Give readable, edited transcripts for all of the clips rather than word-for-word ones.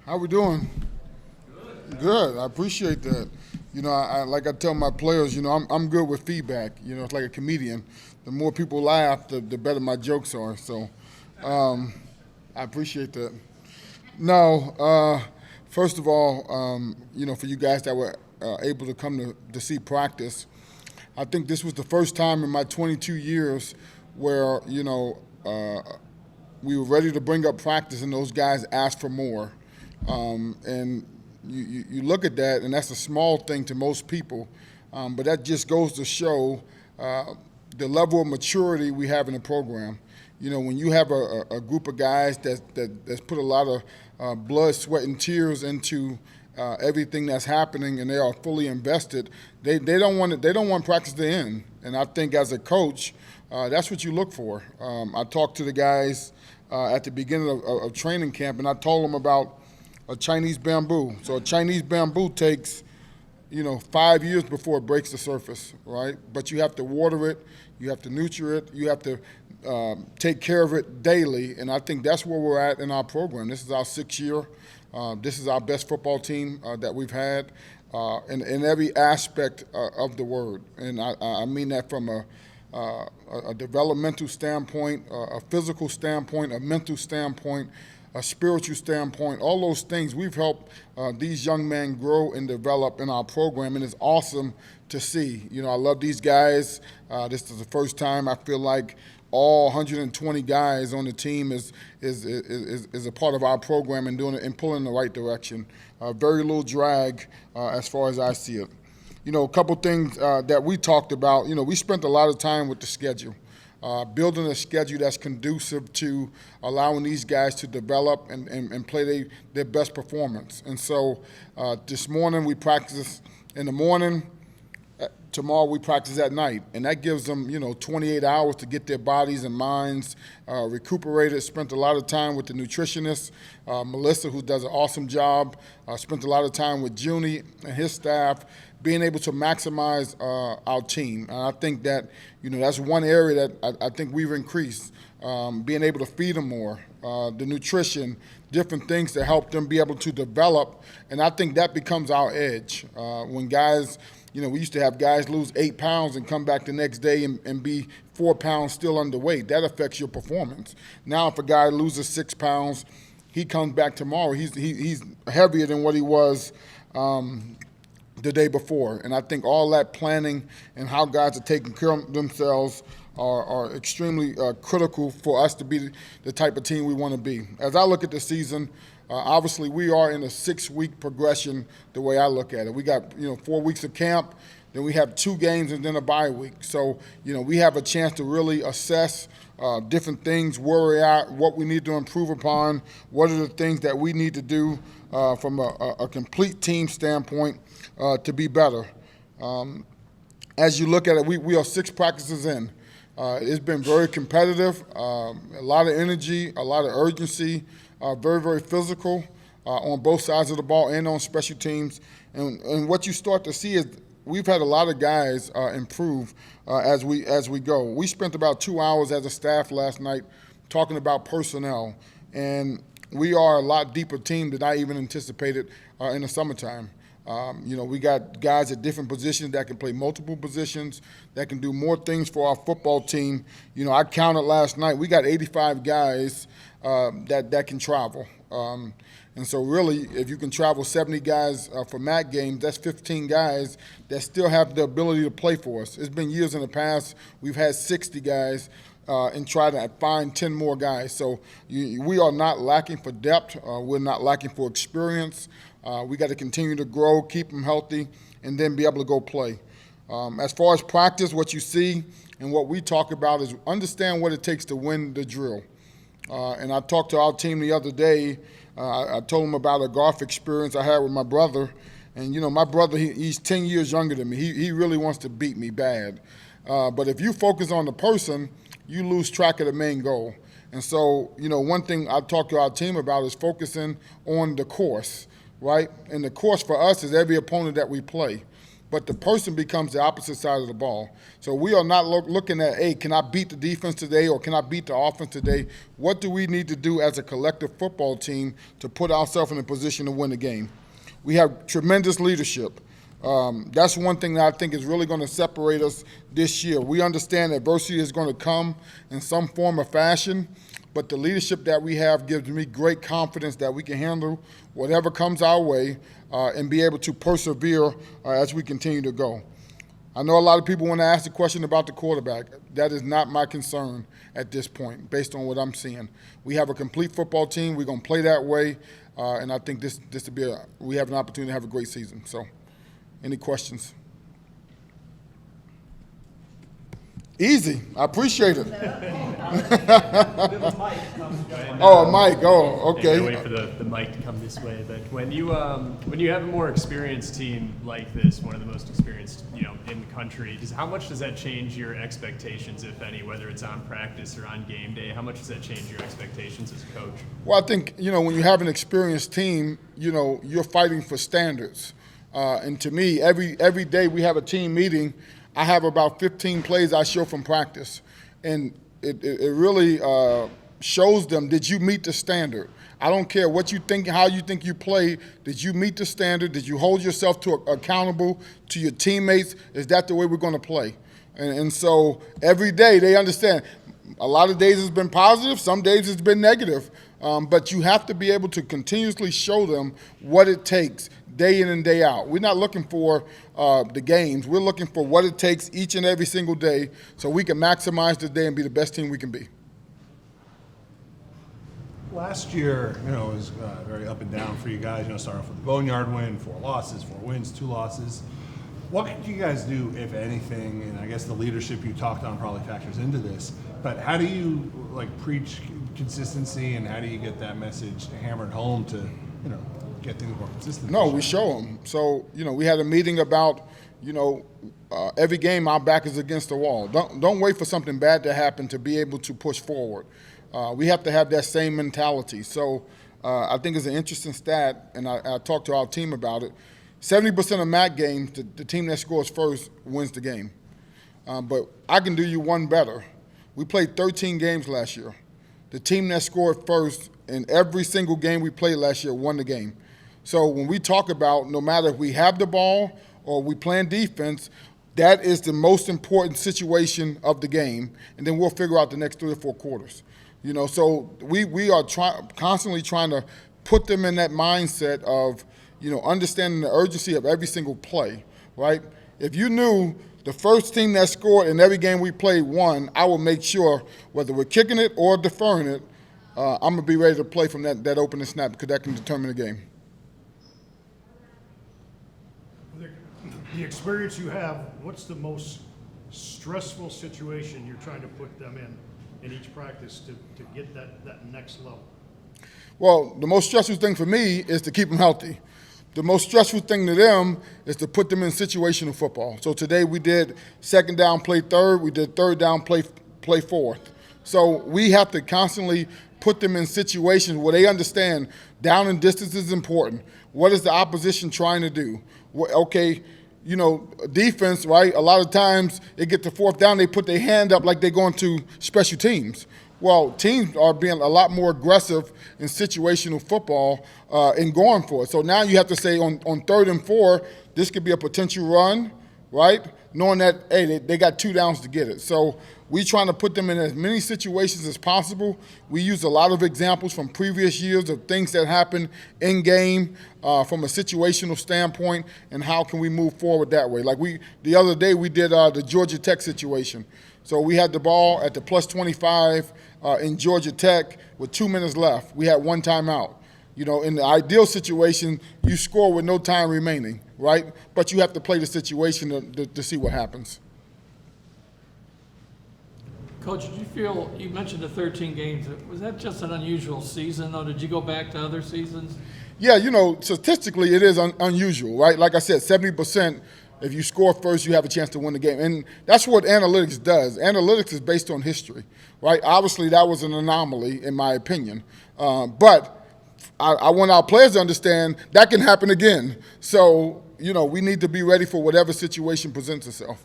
How we doing? Good. I appreciate that. Like I tell my players, I'm good with feedback. It's like a comedian. The more people laugh, the better my jokes are. So, I appreciate that. No, first of all, for you guys that were able to come to see practice, I think this was the first time in my 22 years where, we were ready to bring up practice and those guys asked for more. And you look at that, and that's a small thing to most people, but that just goes to show the level of maturity we have in the program. When you have a group of guys that's put a lot of blood, sweat, and tears into everything that's happening, and they are fully invested, they don't want practice to end. And I think as a coach, that's what you look for. I talked to the guys at the beginning of training camp, and I told them about a Chinese bamboo. So a Chinese bamboo takes, 5 years before it breaks the surface, right? But you have to water it, you have to nurture it, you have to take care of it daily, and I think that's where we're at in our program. This is our 6th year. This is our best football team that we've had in every aspect of the word, and I mean that from a developmental standpoint, a physical standpoint, a mental standpoint, a spiritual standpoint. All those things we've helped these young men grow and develop in our program, and it's awesome to see. I love these guys. This is the first time I feel like all 120 guys on the team is a part of our program and doing it and pulling in the right direction. Very little drag as far as I see it. A couple things that we talked about. We spent a lot of time with the schedule, building a schedule that's conducive to allowing these guys to develop and play their best performance. And so this morning we practice in the morning. Tomorrow we practice at night, and that gives them, 28 hours to get their bodies and minds recuperated. Spent a lot of time with the nutritionist, Melissa, who does an awesome job. Spent a lot of time with Junie and his staff, being able to maximize our team. And I think that, that's one area that I think we've increased, being able to feed them more, the nutrition, different things to help them be able to develop. And I think that becomes our edge. When guys, we used to have guys lose 8 pounds and come back the next day and be 4 pounds still underweight. That affects your performance. Now if a guy loses 6 pounds, he comes back tomorrow. He's heavier than what he was the day before. And I think all that planning and how guys are taking care of themselves are extremely critical for us to be the type of team we want to be. As I look at the season, obviously we are in a 6-week progression the way I look at it. We got 4 weeks of camp, then we have 2 games and then a bye week. So we have a chance to really assess different things, where we're at, what we need to improve upon, what are the things that we need to do from a complete team standpoint to be better. As you look at it, we are 6 practices in. It's been very competitive, a lot of energy, a lot of urgency, very, very physical on both sides of the ball and on special teams. And what you start to see is we've had a lot of guys improve as we go. We spent about 2 hours as a staff last night talking about personnel, and we are a lot deeper team than I even anticipated in the summertime. We got guys at different positions that can play multiple positions, that can do more things for our football team. I counted last night, we got 85 guys that can travel. And so really, if you can travel 70 guys for MAC games, that's 15 guys that still have the ability to play for us. It's been years in the past, we've had 60 guys and try to find 10 more guys. So we are not lacking for depth. We're not lacking for experience. We got to continue to grow, keep them healthy, and then be able to go play. As far as practice, what you see and what we talk about is understand what it takes to win the drill. And I talked to our team the other day. I told them about a golf experience I had with my brother. And, my brother, he's 10 years younger than me. He really wants to beat me bad. But if you focus on the person, you lose track of the main goal. And so, one thing I talk to our team about is focusing on the course, right? And the course for us is every opponent that we play. but the person becomes the opposite side of the ball. So we are not looking at, hey, can I beat the defense today or can I beat the offense today? What do we need to do as a collective football team to put ourselves in a position to win the game? We have tremendous leadership. That's one thing that I think is really going to separate us this year. We understand adversity is going to come in some form or fashion, but the leadership that we have gives me great confidence that we can handle whatever comes our way and be able to persevere as we continue to go. I know a lot of people want to ask the question about the quarterback. That is not my concern at this point, based on what I'm seeing. We have a complete football team. We're going to play that way, and I think this will be we have an opportunity to have a great season. So, any questions? Easy. I appreciate it. Oh, a mic. Oh, okay. Wait for the mic to come this way. But when you have a more experienced team like this, one of the most experienced, in the country, how much does that change your expectations, if any, whether it's on practice or on game day? How much does that change your expectations as a coach? Well, I think when you have an experienced team, you're fighting for standards. And to me, every day we have a team meeting, I have about 15 plays I show from practice, and it really shows them, did you meet the standard? I don't care what you think, how you think you play. Did you meet the standard? Did you hold yourself accountable to your teammates? Is that the way we're going to play? And so every day they understand. A lot of days it's been positive, some days it's been negative, but you have to be able to continuously show them what it takes day in and day out. We're not looking for the games. We're looking for what it takes each and every single day so we can maximize the day and be the best team we can be. Last year, it was very up and down for you guys. Starting off with the Boneyard win, 4 losses, 4 wins, 2 losses. What could you guys do, if anything? And I guess the leadership you talked on probably factors into this. But how do you preach consistency, and how do you get that message hammered home to get things more consistent? No, we show them. So we had a meeting about every game our back is against the wall. Don't wait for something bad to happen to be able to push forward. We have to have that same mentality. So I think it's an interesting stat, and I talked to our team about it. 70% of MAC games, the team that scores first wins the game. But I can do you one better. We played 13 games last year. The team that scored first in every single game we played last year won the game. So when we talk about no matter if we have the ball or we playing defense, that is the most important situation of the game, and then we'll figure out the next 3 or 4 quarters. So we are constantly trying to put them in that mindset of understanding the urgency of every single play, right? If you knew the first team that scored in every game we played won, I will make sure, whether we're kicking it or deferring it, I'm going to be ready to play from that opening snap, because that can determine the game. The experience you have, what's the most stressful situation you're trying to put them in each practice to get that next level? Well, the most stressful thing for me is to keep them healthy. The most stressful thing to them is to put them in situational football. So today we did second down, play third. We did third down, play fourth. So we have to constantly put them in situations where they understand down and distance is important. What is the opposition trying to do? Okay, defense, right? A lot of times they get to fourth down, they put their hand up like they're going to special teams. Well, teams are being a lot more aggressive in situational football and going for it. So now you have to say on 3rd and 4, this could be a potential run, right? Knowing that, hey, they got 2 downs to get it. So we're trying to put them in as many situations as possible. We use a lot of examples from previous years of things that happened in game from a situational standpoint, and how can we move forward that way. Like the other day we did the Georgia Tech situation. So we had the ball at the plus 25 in Georgia Tech with 2 minutes left. We had 1 timeout. In the ideal situation, you score with no time remaining, right? But you have to play the situation to see what happens. Coach, did you feel, you mentioned the 13 games, was that just an unusual season, or did you go back to other seasons? Yeah, statistically it is unusual, right? Like I said, 70%, if you score first, you have a chance to win the game. And that's what analytics does. Analytics is based on history, right? Obviously, that was an anomaly, in my opinion. But I want our players to understand that can happen again. So we need to be ready for whatever situation presents itself.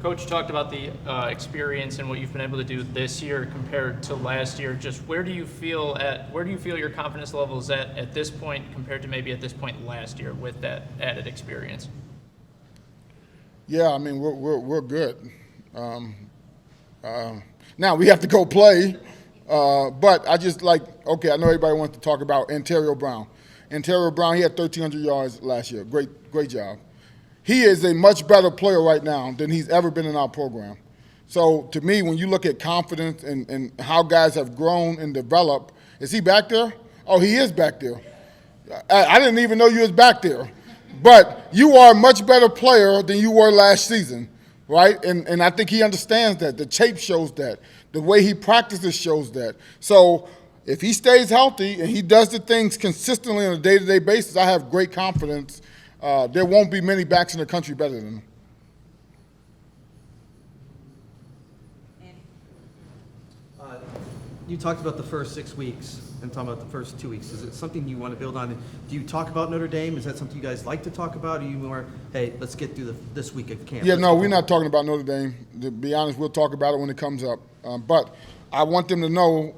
Coach talked about the experience and what you've been able to do this year compared to last year. Just where do you feel your confidence level is at this point compared to maybe at this point last year with that added experience? Yeah, I mean we're good. Now we have to go play, but I just I know everybody wants to talk about Ontario Brown. Ontario Brown, he had 1,300 yards last year. Great job. He is a much better player right now than he's ever been in our program. So to me, when you look at confidence and how guys have grown and developed, is he back there? Oh, he is back there. I didn't even know you was back there. But you are a much better player than you were last season, right? And I think he understands that. The tape shows that. The way he practices shows that. So if he stays healthy and he does the things consistently on a day-to-day basis, I have great confidence. There won't be many backs in the country better than him. You talked about the first 6 weeks and talking about the first 2 weeks. Is it something you want to build on? Do you talk about Notre Dame? Is that something you guys like to talk about? Or are you more, hey, let's get through this week of camp? Yeah, no, we're not talking about Notre Dame. To be honest, we'll talk about it when it comes up. But I want them to know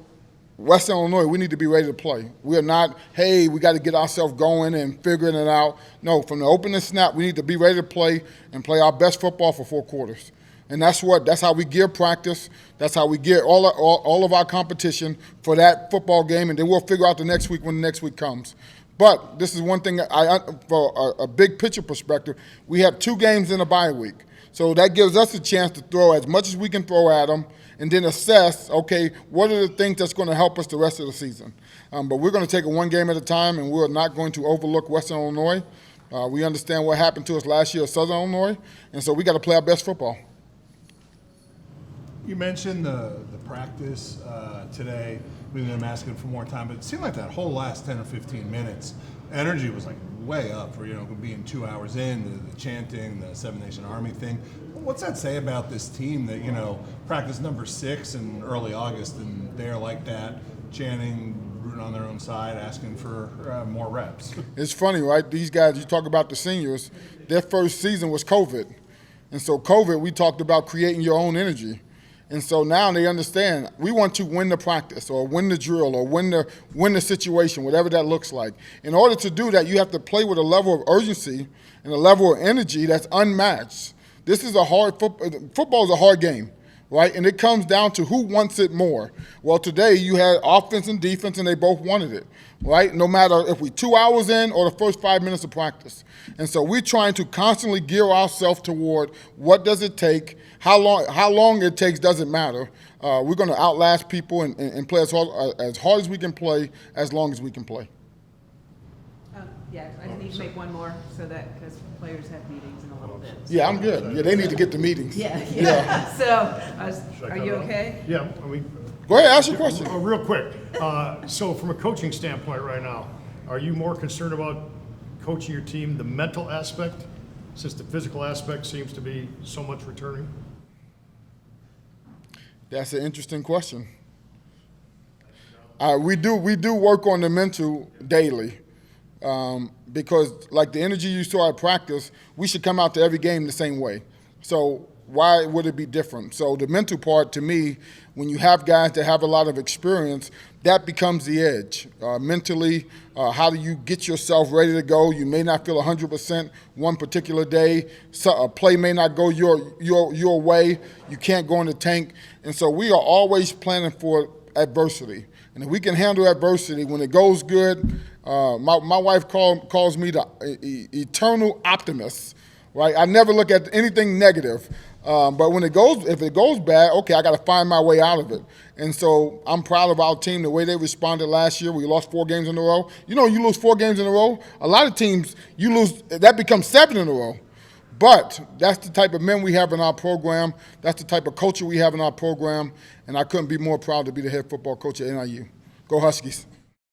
Western Illinois, we need to be ready to play. We are not, hey, we got to get ourselves going and figuring it out. No, from the opening snap, we need to be ready to play and play our best football for 4 quarters. And that's how we gear practice. That's how we gear all of our competition for that football game, and then we'll figure out the next week when the next week comes. But this is one thing, for a big picture perspective, we have 2 games in a bye week. So that gives us a chance to throw as much as we can throw at them and then assess, okay, what are the things that's going to help us the rest of the season. But we're going to take it one game at a time, and we're not going to overlook Western Illinois. We understand what happened to us last year at Southern Illinois, and so we got to play our best football. You mentioned the practice today, with them asking for more time, but it seemed like that whole last 10 or 15 minutes, energy was way up for being 2 hours in, the chanting, the Seven Nation Army thing. What's that say about this team that practice number 6 in early August and they're like that, chanting, rooting on their own side, asking for more reps? It's funny, right? These guys, you talk about the seniors, their first season was COVID. And so COVID, we talked about creating your own energy. And so now they understand we want to win the practice or win the drill or win the situation, whatever that looks like. In order to do that, you have to play with a level of urgency and a level of energy that's unmatched. This is football is a hard game, right? And it comes down to who wants it more. Well, today you had offense and defense, and they both wanted it, right? No matter if we 2 hours in or the first 5 minutes of practice. And so we're trying to constantly gear ourselves toward what does it take, how long it takes doesn't matter. We're going to outlast people and play as hard as we can play, as long as we can play. Yeah, I just need to make one more because players have meetings in a little bit. Yeah, I'm good. Yeah, they need to get the meetings. Yeah. So, are you okay? Yeah, Go ahead, ask your question. real quick. So from a coaching standpoint right now, are you more concerned about coaching your team, the mental aspect, since the physical aspect seems to be so much returning? That's an interesting question. We do work on the mental daily. Because like the energy you saw at practice, we should come out to every game the same way. So why would it be different? So the mental part, to me, when you have guys that have a lot of experience, that becomes the edge. Mentally, how do you get yourself ready to go? You may not feel 100% one particular day. So a play may not go your way. You can't go in the tank. And so we are always planning for adversity. And if we can handle adversity, when it goes good, my wife calls me the eternal optimist, right? I never look at anything negative. But if it goes bad, okay, I got to find my way out of it. And so I'm proud of our team, the way they responded last year. We lost 4 games in a row. You lose 4 games in a row, a lot of teams, you lose, that becomes 7 in a row. But that's the type of men we have in our program. That's the type of culture we have in our program. And I couldn't be more proud to be the head football coach at NIU. Go Huskies.